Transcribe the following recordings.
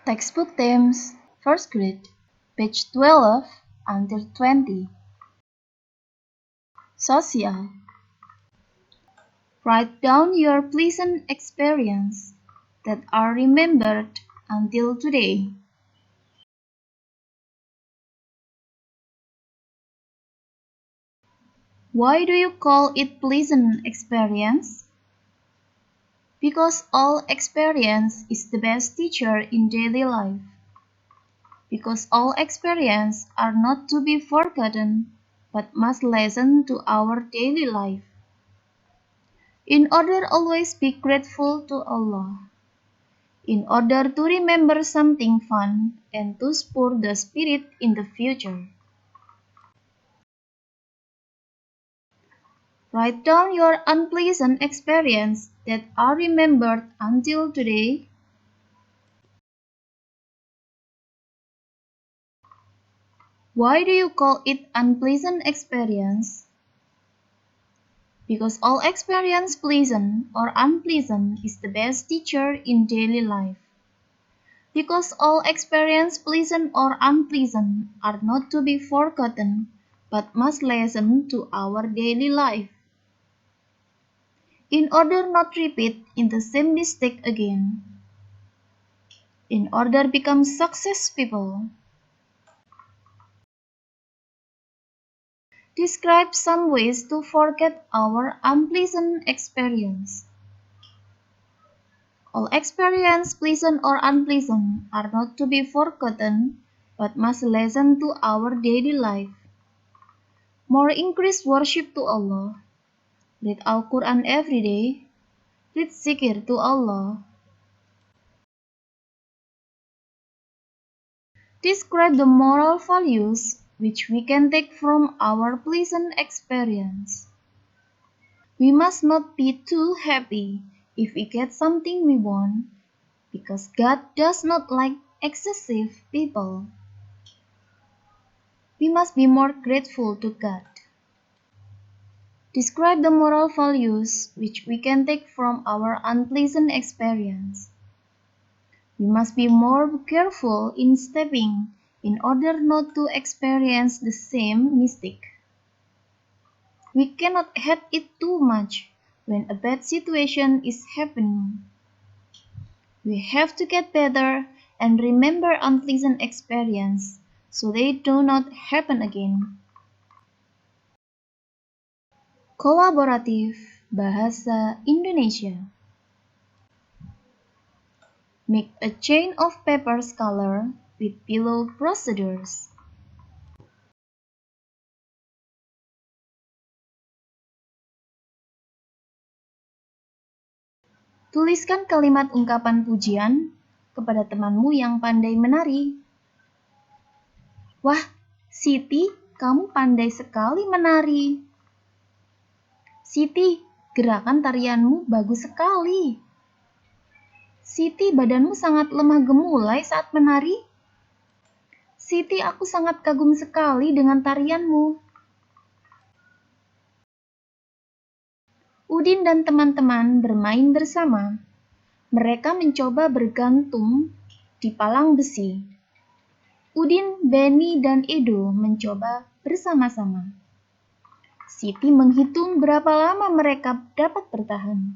Textbook themes, first grade, page 12 until 20. Social. Write down your pleasant experience that are remembered until today. Why do you call it pleasant experience? Because all experience is the best teacher in daily life. Because all experience are not to be forgotten, but must listen to our daily life. In order always be grateful to Allah. In order to remember something fun and to spur the spirit in the future. Write down your unpleasant experience that are remembered until today. Why do you call it unpleasant experience? Because all experience, pleasant or unpleasant, is the best teacher in daily life. Because all experience, pleasant or unpleasant, are not to be forgotten, but must listen to our daily life. In order not repeat in the same mistake again. In order become success people. Describe some ways to forget our unpleasant experience. All experience, pleasant or unpleasant, are not to be forgotten, but must listen to our daily life. More increase worship to Allah. Read Al-Quran every day. Read zikir to Allah. Describe the moral values which we can take from our pleasant experience. We must not be too happy if we get something we want, because God does not like excessive people. We must be more grateful to God. Describe the moral values which we can take from our unpleasant experience. We must be more careful in stepping in order not to experience the same mistake. We cannot hate it too much when a bad situation is happening. We have to get better and remember unpleasant experience so they do not happen again. Kolaboratif Bahasa Indonesia. Make a chain of papers color with below procedures. Tuliskan kalimat ungkapan pujian kepada temanmu yang pandai menari. Wah, Siti, kamu pandai sekali menari. Siti, gerakan tarianmu bagus sekali. Siti, badanmu sangat lemah gemulai saat menari. Siti, aku sangat kagum sekali dengan tarianmu. Udin dan teman-teman bermain bersama. Mereka mencoba bergantung di palang besi. Udin, Benny, dan Edo mencoba bersama-sama. Siti menghitung berapa lama mereka dapat bertahan.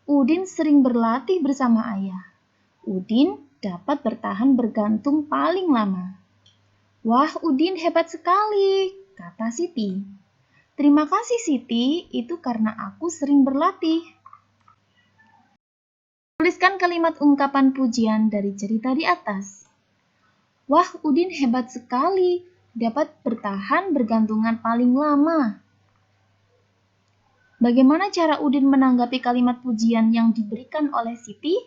Udin sering berlatih bersama ayah. Udin dapat bertahan bergantung paling lama. Wah, Udin hebat sekali, kata Siti. Terima kasih Siti, itu karena aku sering berlatih. Tuliskan kalimat ungkapan pujian dari cerita di atas. Wah, Udin hebat sekali, dapat bertahan bergantungan paling lama. Bagaimana cara Udin menanggapi kalimat pujian yang diberikan oleh Siti?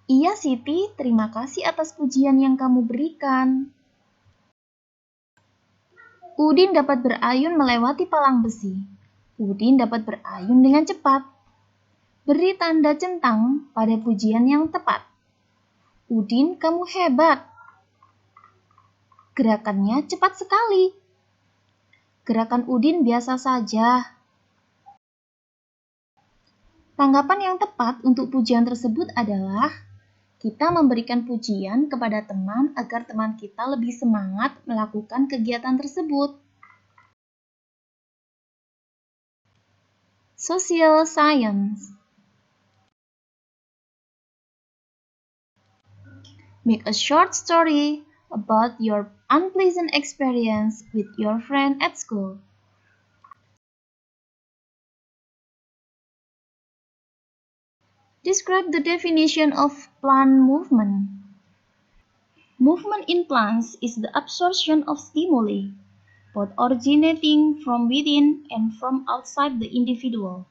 Iya Siti, terima kasih atas pujian yang kamu berikan. Udin dapat berayun melewati palang besi. Udin dapat berayun dengan cepat. Beri tanda centang pada pujian yang tepat. Udin, kamu hebat. Gerakannya cepat sekali. Gerakan Udin biasa saja. Tanggapan yang tepat untuk pujian tersebut adalah, Kita memberikan pujian kepada teman agar teman kita lebih semangat melakukan kegiatan tersebut. Social science. Make a short story about your unpleasant experience with your friend at school. Describe the definition of plant movement. Movement in plants is the absorption of stimuli, both originating from within and from outside the individual.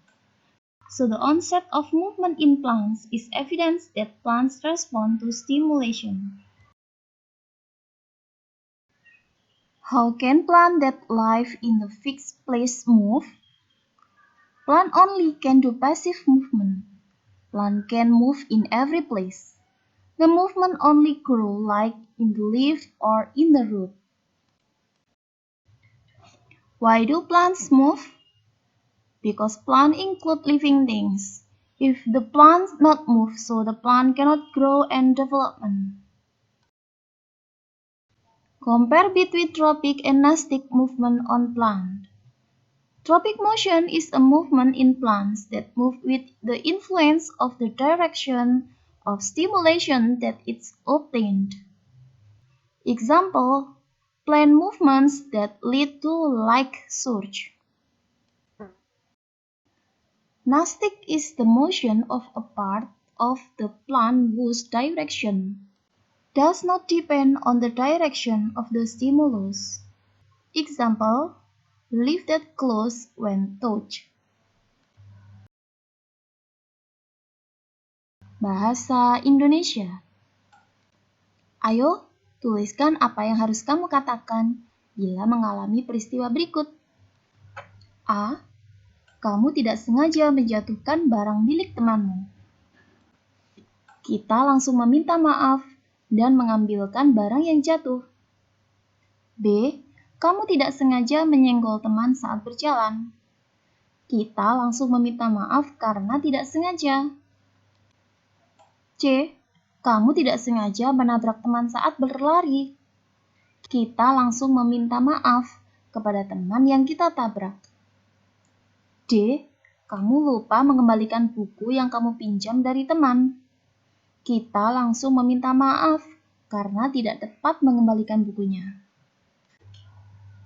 So the onset of movement in plants is evidence that plants respond to stimulation. How can plants that live in the fixed place move? Plant only can do passive movement. Plant can move in every place. The movement only grow like in the leaf or in the root. Why do plants move? Because plants include living things. If the plant not move, so the plant cannot grow and development. Compare between tropic and nastic movement on plant. Tropic motion is a movement in plants that move with the influence of the direction of stimulation that is obtained. Example, plant movements that lead to like surge. Nastic is the motion of a part of the plant whose direction does not depend on the direction of the stimulus. Example, leaf that close when touched. Bahasa Indonesia. Ayo, tuliskan apa yang harus kamu katakan bila mengalami peristiwa berikut. A. Kamu tidak sengaja menjatuhkan barang milik temanmu. Kita langsung meminta maaf dan mengambilkan barang yang jatuh. B. Kamu tidak sengaja menyenggol teman saat berjalan. Kita langsung meminta maaf karena tidak sengaja. C. Kamu tidak sengaja menabrak teman saat berlari. Kita langsung meminta maaf kepada teman yang kita tabrak. D. Kamu lupa mengembalikan buku yang kamu pinjam dari teman. Kita langsung meminta maaf karena tidak tepat mengembalikan bukunya.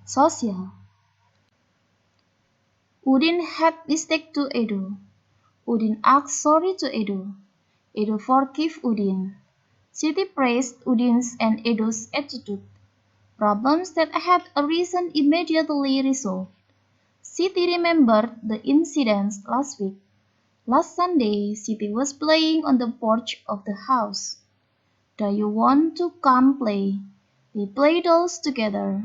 Sosial. Udin had mistake to Edo. Udin asked sorry to Edo. Edo forgave Udin. Siti praised Udin's and Edo's attitude. Problems that had arisen immediately resolved. Siti remembered the incidents last week. Last Sunday, Siti was playing on the porch of the house. Do you want to come play? They played dolls together.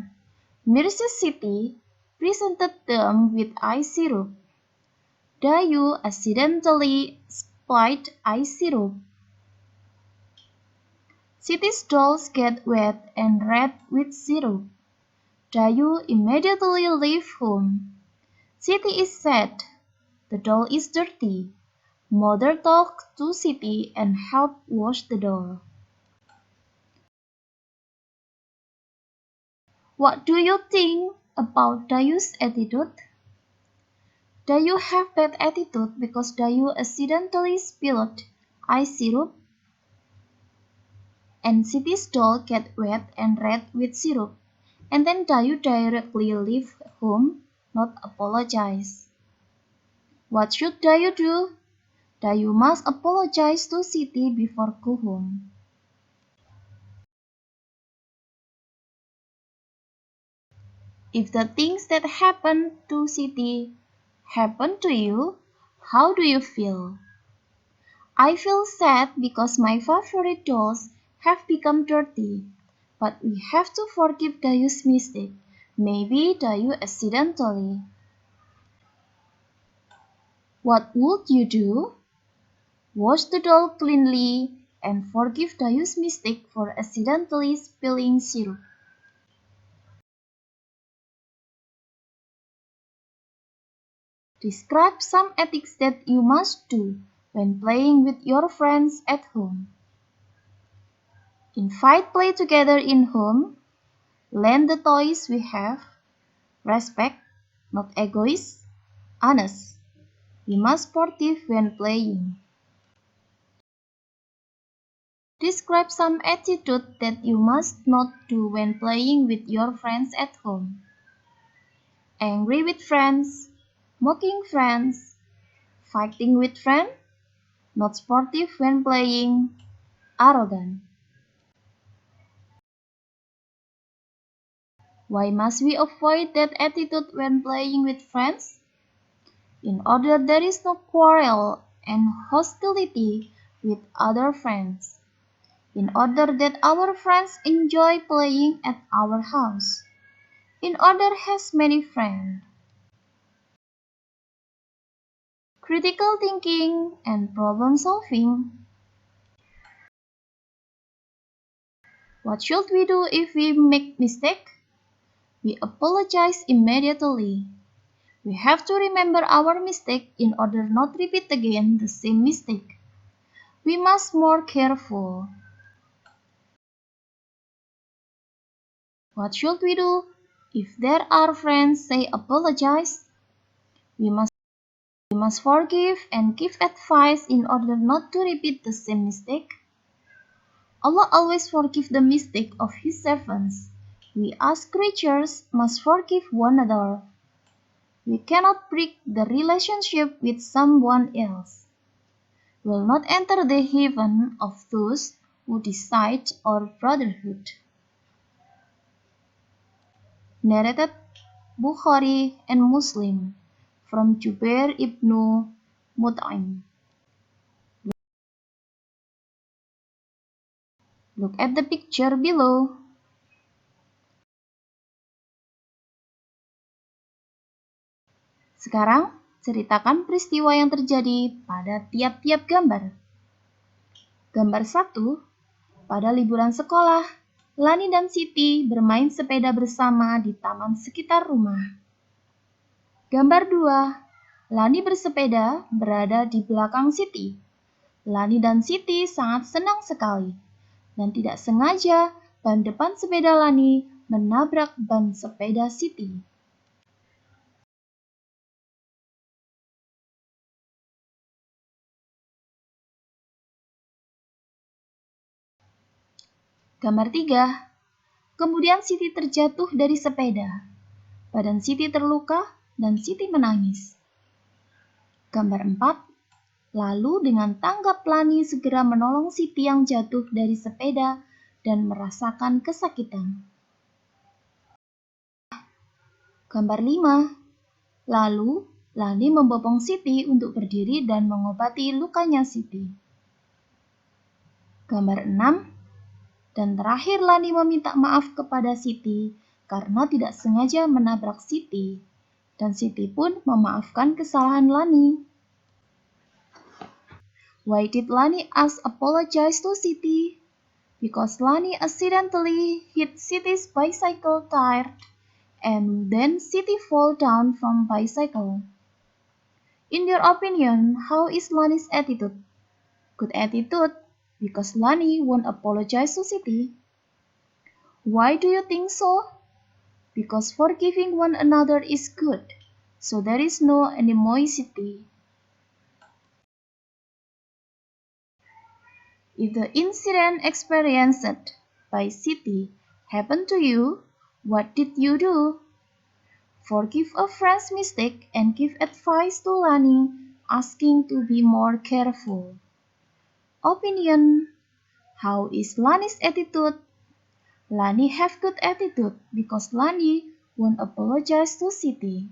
Mrs. Siti presented them with ice syrup. Dayu accidentally spilled ice syrup. Siti's dolls get wet and red with syrup. Dayu immediately left home. Siti is sad. The doll is dirty. Mother talked to Siti and helped wash the doll. What do you think about Dayu's attitude? Dayu have bad attitude because Dayu accidentally spilled ice syrup and Siti's doll get wet and red with syrup, and then Dayu directly leave home, not apologize. What should Dayu do? Dayu must apologize to Siti before go home. If the things that happen to Siti happen to you, how do you feel? I feel sad because my favorite dolls have become dirty, but we have to forgive Dayu's mistake. Maybe Dayu accidentally. What would you do? Wash the doll cleanly and forgive Dayu's mistake for accidentally spilling syrup. Describe some ethics that you must do when playing with your friends at home. Invite play together in home. Lend the toys we have. Respect, not egoist. Honest. We must sportive when playing. Describe some attitude that you must not do when playing with your friends at home. Angry with friends, mocking friends, fighting with friends, not sportive when playing, arrogant. Why must we avoid that attitude when playing with friends? In order there is no quarrel and hostility with other friends. In order that our friends enjoy playing at our house. In order has many friends. Critical thinking and problem solving. What should we do if we make mistake? We apologize immediately. We have to remember our mistake in order not repeat again the same mistake. We must more careful. What should we do if there are friends say apologize? We must forgive and give advice in order not to repeat the same mistake. Allah always forgive the mistake of His servants. We as creatures must forgive one another. We cannot break the relationship with someone else. Will not enter the heaven of those who decide our brotherhood. Narrated Bukhari and Muslim from Jubair ibn Mut'im. Look at the picture below. Sekarang, ceritakan peristiwa yang terjadi pada tiap-tiap gambar. Gambar 1, pada liburan sekolah, Lani dan Siti bermain sepeda bersama di taman sekitar rumah. Gambar 2, Lani bersepeda berada di belakang Siti. Lani dan Siti sangat senang sekali, dan tidak sengaja ban depan sepeda Lani menabrak ban sepeda Siti. Gambar 3, kemudian Siti terjatuh dari sepeda. Badan Siti terluka dan Siti menangis. Gambar 4, lalu dengan tanggap Lani segera menolong Siti yang jatuh dari sepeda dan merasakan kesakitan. Gambar 5, lalu Lani membopong Siti untuk berdiri dan mengobati lukanya Siti. Gambar 6, dan terakhir Lani meminta maaf kepada Siti karena tidak sengaja menabrak Siti, dan Siti pun memaafkan kesalahan Lani. Why did Lani ask apologize to Siti? Because Lani accidentally hit Siti's bicycle tire and then Siti fall down from bicycle. In your opinion, how is Lani's attitude? Good attitude, because Lani won't apologize to Siti. Why do you think so? Because forgiving one another is good, so there is no animosity. If the incident experienced by Siti happened to you, what did you do? Forgive a friend's mistake and give advice to Lani, asking to be more careful. Opinion: how is Lani's attitude? Lani have good attitude because Lani won't apologize to Siti.